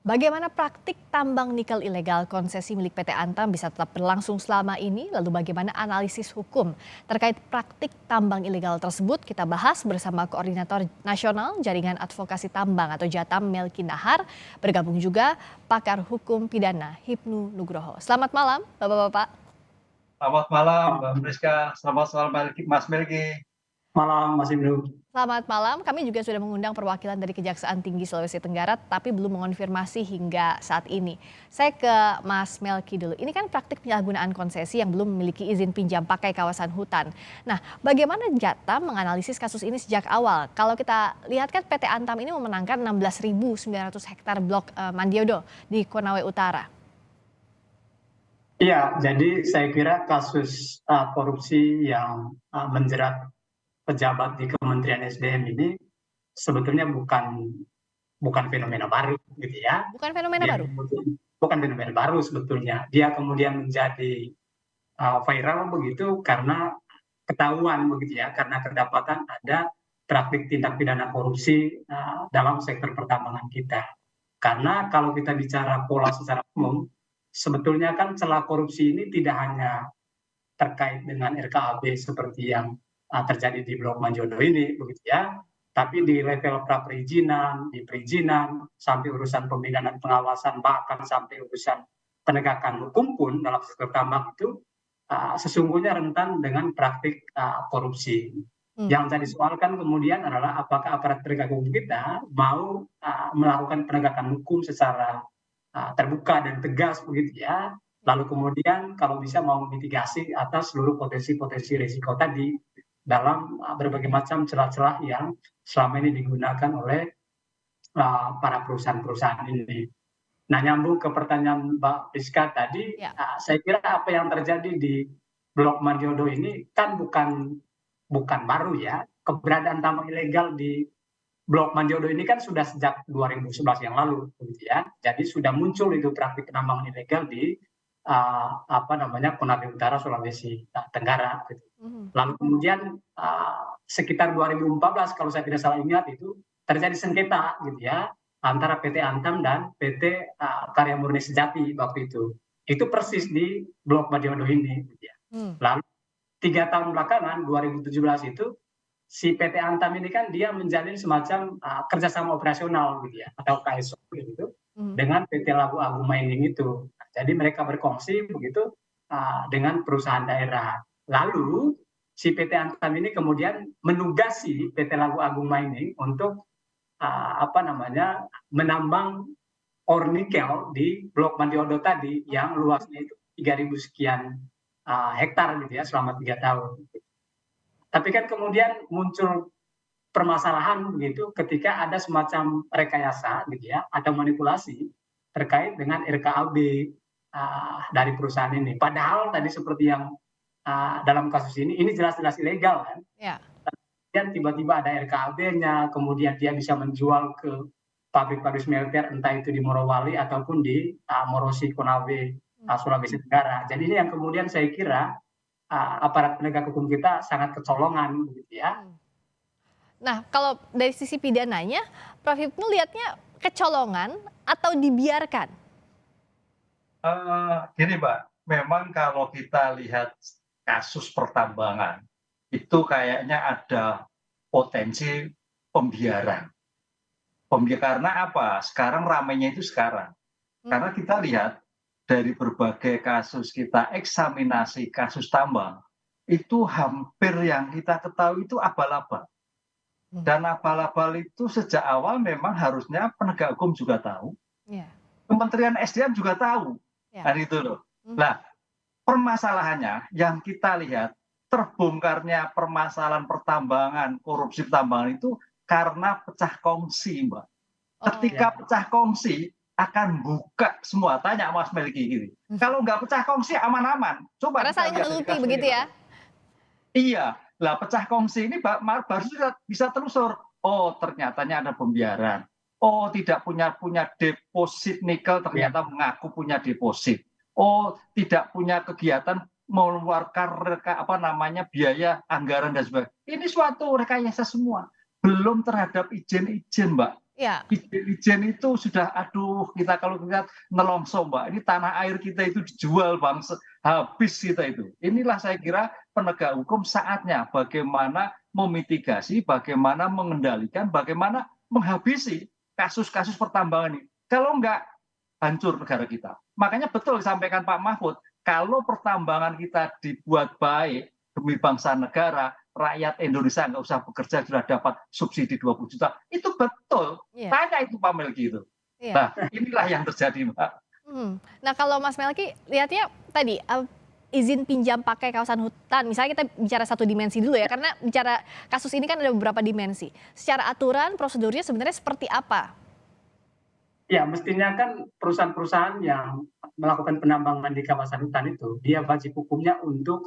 Bagaimana praktik tambang nikel ilegal konsesi milik PT Antam bisa tetap berlangsung selama ini? Lalu bagaimana analisis hukum terkait praktik tambang ilegal tersebut? Kita bahas bersama Koordinator Nasional Jaringan Advokasi Tambang atau Jatam Melki Nahar. Bergabung juga pakar hukum pidana Hipnu Nugroho. Selamat malam Bapak-Bapak. Selamat malam Mbak Friska, selamat malam Mas Melki. Malam Mas Ibnu. Selamat malam, kami juga sudah mengundang perwakilan dari Kejaksaan Tinggi Sulawesi Tenggara, tapi belum mengonfirmasi hingga saat ini. Saya ke Mas Melki dulu. Ini kan praktik penyalahgunaan konsesi yang belum memiliki izin pinjam pakai kawasan hutan. Nah, bagaimana Jatam menganalisis kasus ini sejak awal? Kalau kita lihat kan PT Antam ini memenangkan 16.900 hektar blok Mandiodo di Konawe Utara. Iya, jadi saya kira kasus korupsi yang menjerat pejabat di Kementerian SDM ini sebetulnya bukan fenomena baru gitu ya. Bukan fenomena Dia baru? bukan fenomena baru sebetulnya. Dia kemudian menjadi viral begitu karena ketahuan begitu ya, karena kedapatan ada praktik tindak pidana korupsi dalam sektor pertambangan kita. Karena kalau kita bicara pola secara umum, sebetulnya kan celah korupsi ini tidak hanya terkait dengan RKAB seperti yang terjadi di Blok Manjodo ini, begitu ya. Tapi di level pra perizinan, di perizinan, sampai urusan pembinaan dan pengawasan, bahkan sampai urusan penegakan hukum pun dalam sektor tambang itu sesungguhnya rentan dengan praktik korupsi. Yang jadi soal kan kemudian adalah apakah aparat penegak hukum kita mau melakukan penegakan hukum secara terbuka dan tegas begitu ya. Lalu kemudian kalau bisa mau mitigasi atas seluruh potensi-potensi risiko tadi dalam berbagai macam celah-celah yang selama ini digunakan oleh para perusahaan-perusahaan ini. Nah, nyambung ke pertanyaan Mbak Rizka tadi, Ya. saya kira apa yang terjadi di Blok Mandiodo ini kan bukan baru ya. Keberadaan tambang ilegal di Blok Mandiodo ini kan sudah sejak 2011 yang lalu, begitu ya. Jadi sudah muncul itu praktik penambangan ilegal di Konawe Utara, Sulawesi Tenggara. Gitu. Lalu kemudian sekitar 2014 kalau saya tidak salah ingat itu terjadi sengketa gitu ya antara PT Antam dan PT Karya Murni Sejati waktu itu. Itu persis di Blok Mandiodo ini. Gitu ya. Lalu 3 tahun belakangan 2017 itu si PT Antam ini kan dia menjalin semacam kerjasama operasional gitu ya atau KSO gitu dengan PT Labu Agung Mining itu. Jadi mereka berkongsi begitu dengan perusahaan daerah. Lalu si PT Antam ini kemudian menugasi PT Labu Agung Mining untuk menambang ore nikel di Blok Mandiodo tadi yang luasnya itu 3.000 sekian hektar gitu ya selama 3 tahun. Tapi kan kemudian muncul permasalahan begitu ketika ada semacam rekayasa gitu ya atau manipulasi terkait dengan RKAB dari perusahaan ini. Padahal tadi seperti yang dalam kasus ini jelas-jelas ilegal kan. Ya. Dan tiba-tiba ada RKAB-nya, kemudian dia bisa menjual ke pabrik-pabrik smelter entah itu di Morowali ataupun di Morosi Konawe Sulawesi Tenggara. Jadi ini yang kemudian saya kira aparat penegak hukum kita sangat kecolongan begitu ya. Nah, kalau dari sisi pidananya, Prof. Hipnu lihatnya kecolongan atau dibiarkan? Gini Mbak, memang kalau kita lihat kasus pertambangan, itu kayaknya ada potensi pembiaran. Karena apa? Sekarang ramainya itu sekarang. Karena kita lihat dari berbagai kasus kita eksaminasi kasus tambang, itu hampir yang kita ketahui itu abal-abal. Dan abal-abal itu sejak awal memang harusnya penegak hukum juga tahu, Kementerian SDM juga tahu, kan itu loh. Nah, permasalahannya yang kita lihat terbongkarnya permasalahan pertambangan, korupsi pertambangan itu karena pecah kongsi, Mbak. Ketika pecah kongsi akan buka semua. Tanya Mas Melki gini. Kalau nggak pecah kongsi aman-aman. Coba karena saling menutupi begitu ya? Iya. Lah pecah kongsi ini baru bisa telusur. Oh ternyatanya ada pembiaran. Oh tidak punya deposit nikel ternyata mengaku punya deposit. Oh tidak punya kegiatan mengeluarkan biaya anggaran dan sebagainya. Ini suatu rekayasa semua. Belum terhadap izin-izin, Mbak. Ya, Ijen itu sudah, aduh, kita kalau lihat nelongso Mbak, ini tanah air kita itu dijual Bang, habis kita itu. Inilah saya kira penegak hukum saatnya bagaimana memitigasi, bagaimana mengendalikan, bagaimana menghabisi kasus-kasus pertambangan ini. Kalau enggak, hancur negara kita. Makanya betul disampaikan Pak Mahfud, kalau pertambangan kita dibuat baik demi bangsa negara, rakyat Indonesia nggak usah bekerja sudah dapat subsidi 20 juta. Itu betul. iya, Tanya itu Pak Melki itu. iya. Nah, inilah yang terjadi, Mbak. Nah, kalau Mas Melki lihatnya tadi, izin pinjam pakai kawasan hutan, misalnya kita bicara satu dimensi dulu ya, karena bicara kasus ini kan ada beberapa dimensi. Secara aturan, prosedurnya sebenarnya seperti apa? Ya, mestinya kan perusahaan-perusahaan yang melakukan penambangan di kawasan hutan itu, dia wajib hukumnya untuk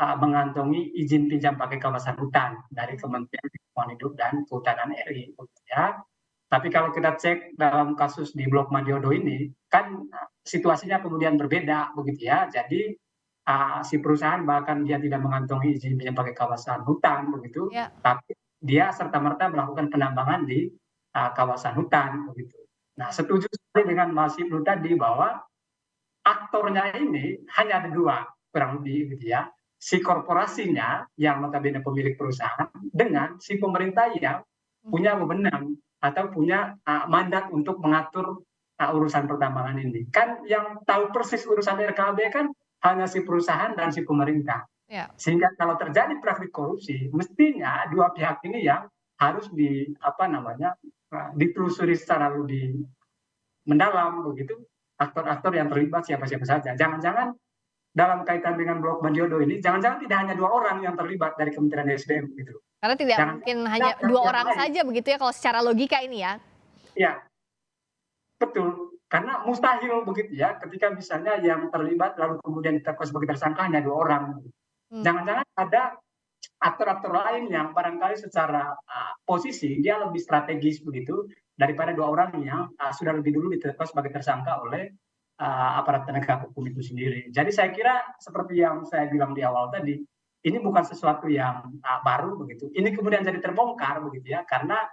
mengantongi izin pinjam pakai kawasan hutan dari Kementerian Lingkungan Hidup dan Kehutanan RI, ya. Tapi kalau kita cek dalam kasus di Blok Madiodo ini, kan situasinya kemudian berbeda, begitu ya. Jadi si perusahaan bahkan dia tidak mengantongi izin pinjam pakai kawasan hutan, begitu, Ya. tapi dia serta-merta melakukan penambangan di kawasan hutan, begitu. Nah, Ya. setuju sekali dengan Mas Ibnu tadi bahwa aktornya ini hanya ada dua, kurang lebih gitu ya. Si korporasinya yang notabene pemilik perusahaan dengan si pemerintah yang punya wewenang atau punya mandat untuk mengatur urusan pertambangan ini. Kan yang tahu persis urusan RKAB kan hanya si perusahaan dan si pemerintah. Ya. Sehingga kalau terjadi praktik korupsi, mestinya dua pihak ini yang harus ditelusuri secara lebih mendalam begitu, aktor-aktor yang terlibat siapa-siapa saja. Jangan-jangan dalam kaitan dengan Blok Madiodo ini, jangan-jangan tidak hanya 2 orang yang terlibat dari Kementerian SDM gitu. Karena tidak Jangan mungkin hanya ada 2 yang orang lain. saja begitu ya kalau secara logika ini ya? Ya, betul. Karena mustahil begitu ya, ketika misalnya yang terlibat lalu kemudian ditetapkan sebagai tersangka hanya 2 orang. Mmm, Jangan-jangan ada aktor-aktor lain yang barangkali secara posisi dia lebih strategis begitu daripada 2 orang yang sudah lebih dulu ditetapkan sebagai tersangka oleh aparat penegak hukum itu sendiri. Jadi saya kira seperti yang saya bilang di awal tadi, ini bukan sesuatu yang baru begitu. Ini kemudian jadi terbongkar begitu ya, karena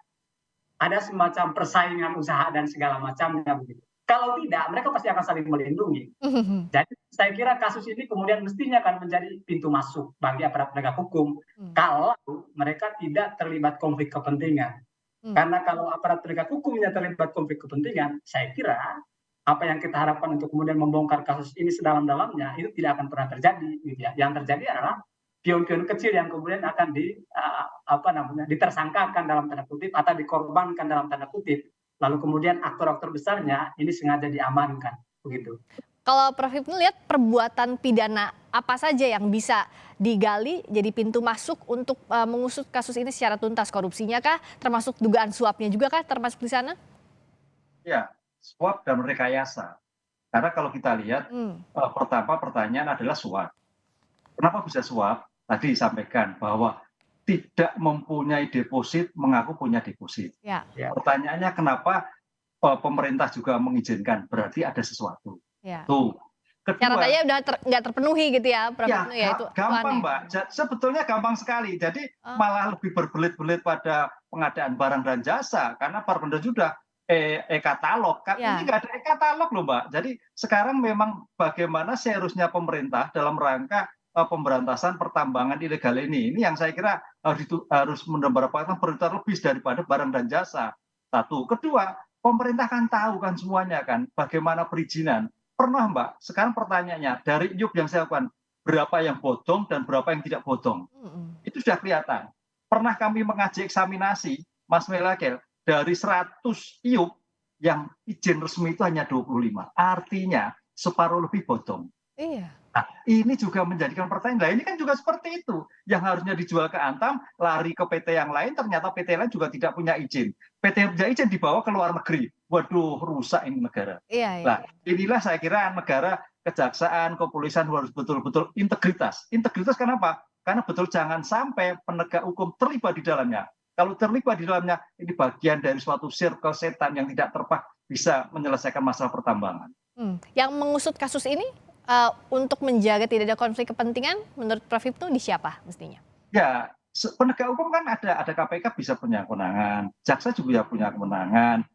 ada semacam persaingan usaha dan segala macamnya begitu. Kalau tidak, mereka pasti akan saling melindungi. Jadi saya kira kasus ini kemudian mestinya akan menjadi pintu masuk bagi aparat penegak hukum kalau mereka tidak terlibat konflik kepentingan. Karena kalau aparat penegak hukumnya terlibat konflik kepentingan, saya kira apa yang kita harapkan untuk kemudian membongkar kasus ini sedalam-dalamnya itu tidak akan pernah terjadi, gitu ya. Yang terjadi adalah pion-pion kecil yang kemudian akan ditersangkakan dalam tanda kutip atau dikorbankan dalam tanda kutip. Lalu kemudian aktor-aktor besarnya ini sengaja diamankan, begitu. Kalau Prof. Hipnu lihat perbuatan pidana apa saja yang bisa digali jadi pintu masuk untuk mengusut kasus ini secara tuntas, korupsinya kah, termasuk dugaan suapnya juga kah termasuk di sana? Ya, suap dan rekayasa. Karena kalau kita lihat, pertama pertanyaan adalah suap. Kenapa bisa suap? Tadi disampaikan bahwa tidak mempunyai deposit mengaku punya deposit. Ya. Ya. Pertanyaannya kenapa pemerintah juga mengizinkan? Berarti ada sesuatu. Ya. Tuh. Kedua, Syaratnya udah nggak terpenuhi gitu ya, Prof. ya, Hipnu ya itu gampang aneh. Mbak. Sebetulnya gampang sekali. Jadi malah lebih berbelit-belit pada pengadaan barang dan jasa karena Perpendam sudah e-katalog. Ya. Ini nggak ada e-katalog loh Mbak. Jadi sekarang memang bagaimana seharusnya pemerintah dalam rangka pemberantasan pertambangan ilegal ini yang saya kira harus mendapatkan prioritas lebih daripada barang dan jasa. Satu. Kedua, pemerintah kan tahu kan semuanya kan bagaimana perizinan. Pernah Mbak, sekarang pertanyaannya dari IUP yang saya lakukan, berapa yang bodong dan berapa yang tidak bodong. Itu sudah kelihatan. Pernah kami mengaji eksaminasi, Mas Melakel, dari 100 IUP yang izin resmi itu hanya 25. Artinya separuh lebih bodong. Iya. Nah, ini juga menjadikan pertanyaan. Nah, ini kan juga seperti itu. Yang harusnya dijual ke Antam, lari ke PT yang lain, ternyata PT lain juga tidak punya izin. PT yang punya izin dibawa ke luar negeri. Waduh, rusak ini negara. Iya, iya. Nah, inilah saya kira negara, kejaksaan, kepolisian harus betul-betul integritas. Integritas kenapa? Karena betul jangan sampai penegak hukum terlibat di dalamnya. Kalau terlibat di dalamnya, ini bagian dari suatu circle setan yang tidak bisa menyelesaikan masalah pertambangan. Yang mengusut kasus ini untuk menjaga tidak ada konflik kepentingan, menurut Prof. Hipnu di siapa mestinya? Ya, penegak hukum kan ada KPK bisa punya kewenangan, jaksa juga punya kewenangan,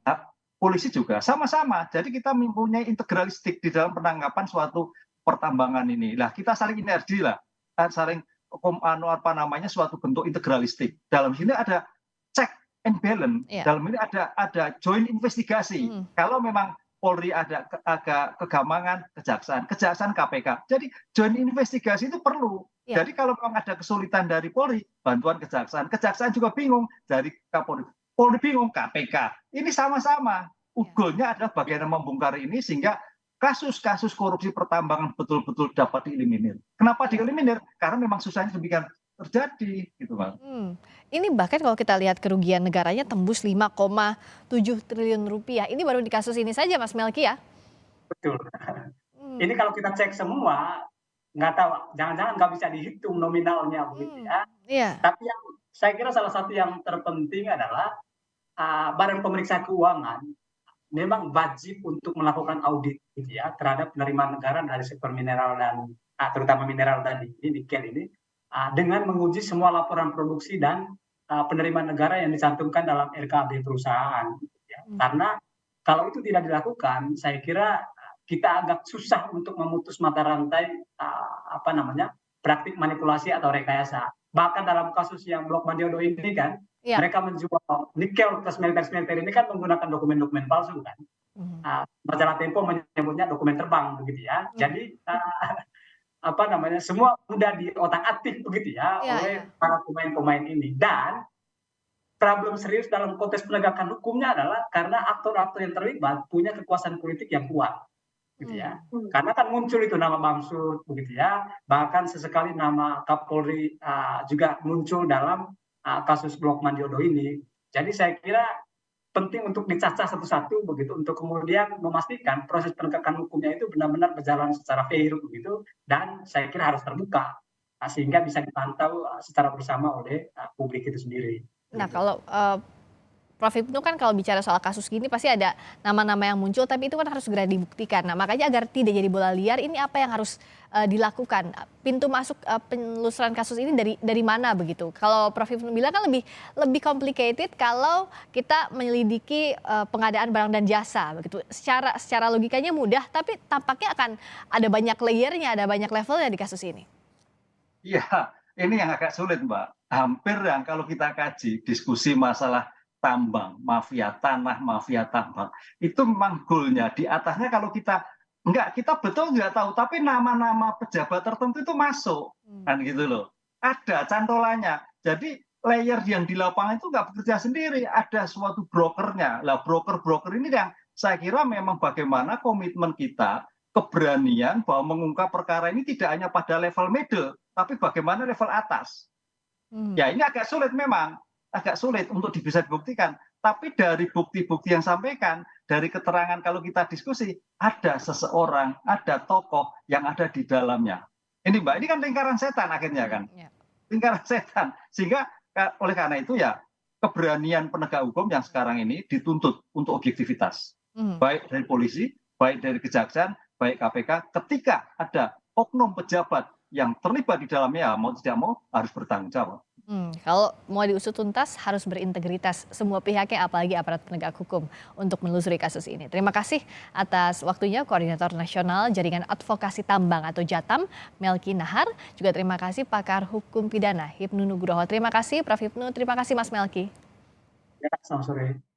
polisi juga sama-sama. Jadi kita mempunyai integralistik di dalam penangkapan suatu pertambangan ini. Lah kita saling sinergi lah, saling suatu bentuk integralistik. Dalam sini ada check and balance. Iya. Dalam ini ada joint investigasi. Kalau memang Polri ada agak kegamangan, kejaksaan KPK. Jadi joint investigasi itu perlu. Iya. Jadi kalau memang ada kesulitan dari Polri, bantuan kejaksaan juga bingung dari Kapolri. Polri bingung, KPK. Ini sama-sama. Goalnya adalah bagaimana membongkar ini sehingga kasus-kasus korupsi pertambangan betul-betul dapat dieliminir. Kenapa dieliminir? Karena memang susahnya demikian terjadi, gitu Bang. Ini bahkan kalau kita lihat kerugian negaranya tembus 5,7 triliun rupiah. Ini baru di kasus ini saja, Mas Melki ya? Betul. Ini kalau kita cek semua, nggak tahu, jangan-jangan nggak bisa dihitung nominalnya begitu ya. Iya. Tapi yang saya kira salah satu yang terpenting adalah Badan Pemeriksa Keuangan memang wajib untuk melakukan audit gitu ya terhadap penerimaan negara dari sektor mineral dan terutama mineral tadi, ini nikel ini, dengan menguji semua laporan produksi dan penerimaan negara yang dicantumkan dalam RKAB perusahaan. Gitu ya. Karena kalau itu tidak dilakukan, saya kira kita agak susah untuk memutus mata rantai praktik manipulasi atau rekayasa. Bahkan dalam kasus yang Blok Mandiodo ini kan, mereka menjual nikel ke smelter-smelter ini kan menggunakan dokumen-dokumen palsu kan. Majalah Tempo menyebutnya dokumen terbang begitu ya. Jadi semua sudah diotak-atik begitu ya oleh para pemain-pemain ini. Dan problem serius dalam konteks penegakan hukumnya adalah karena aktor-aktor yang terlibat punya kekuasaan politik yang kuat. Gitu ya. Karena kan muncul itu nama Bamsud begitu ya. Bahkan sesekali nama Kapolri juga muncul dalam kasus Blok Mandiodo ini. Jadi saya kira penting untuk dicacah satu-satu begitu untuk kemudian memastikan proses penegakan hukumnya itu benar-benar berjalan secara fair begitu dan saya kira harus terbuka sehingga bisa dipantau secara bersama oleh publik itu sendiri. Nah, kalau Prof. Hipnu kan kalau bicara soal kasus gini pasti ada nama-nama yang muncul tapi itu kan harus segera dibuktikan. Nah, makanya agar tidak jadi bola liar ini apa yang harus dilakukan? Pintu masuk penelusuran kasus ini dari mana begitu? Kalau Prof. Hipnu bilang kan lebih complicated kalau kita menyelidiki pengadaan barang dan jasa begitu. Secara logikanya mudah tapi tampaknya akan ada banyak layernya, ada banyak levelnya di kasus ini. Iya, ini yang agak sulit Mbak. Hampir yang kalau kita kaji diskusi masalah tambang, mafia tanah, mafia tambang, itu memang goalnya di atasnya kalau kita betul nggak tahu, tapi nama-nama pejabat tertentu itu masuk, kan gitu loh. Ada cantolannya. Jadi layer yang di lapangan itu nggak bekerja sendiri, ada suatu brokernya. Lah broker-broker ini yang saya kira memang bagaimana komitmen kita, keberanian bahwa mengungkap perkara ini tidak hanya pada level middle, tapi bagaimana level atas. Ya ini agak sulit memang. Agak sulit untuk bisa dibuktikan. Tapi dari bukti-bukti yang sampaikan, dari keterangan kalau kita diskusi, ada seseorang, ada tokoh yang ada di dalamnya. Ini Mbak, ini kan lingkaran setan akhirnya kan. Lingkaran setan. Sehingga oleh karena itu ya, keberanian penegak hukum yang sekarang ini dituntut untuk objektivitas. Baik dari polisi, baik dari kejaksaan, baik KPK, ketika ada oknum pejabat yang terlibat di dalamnya, mau tidak mau harus bertanggung jawab. Kalau mau diusut tuntas harus berintegritas semua pihaknya apalagi aparat penegak hukum untuk menelusuri kasus ini. Terima kasih atas waktunya Koordinator Nasional Jaringan Advokasi Tambang atau Jatam Melki Nahar. Juga terima kasih pakar hukum pidana Hipnu Nugroho. Terima kasih Prof. Hipnu, terima kasih Mas Melki. Ya, selamat sore.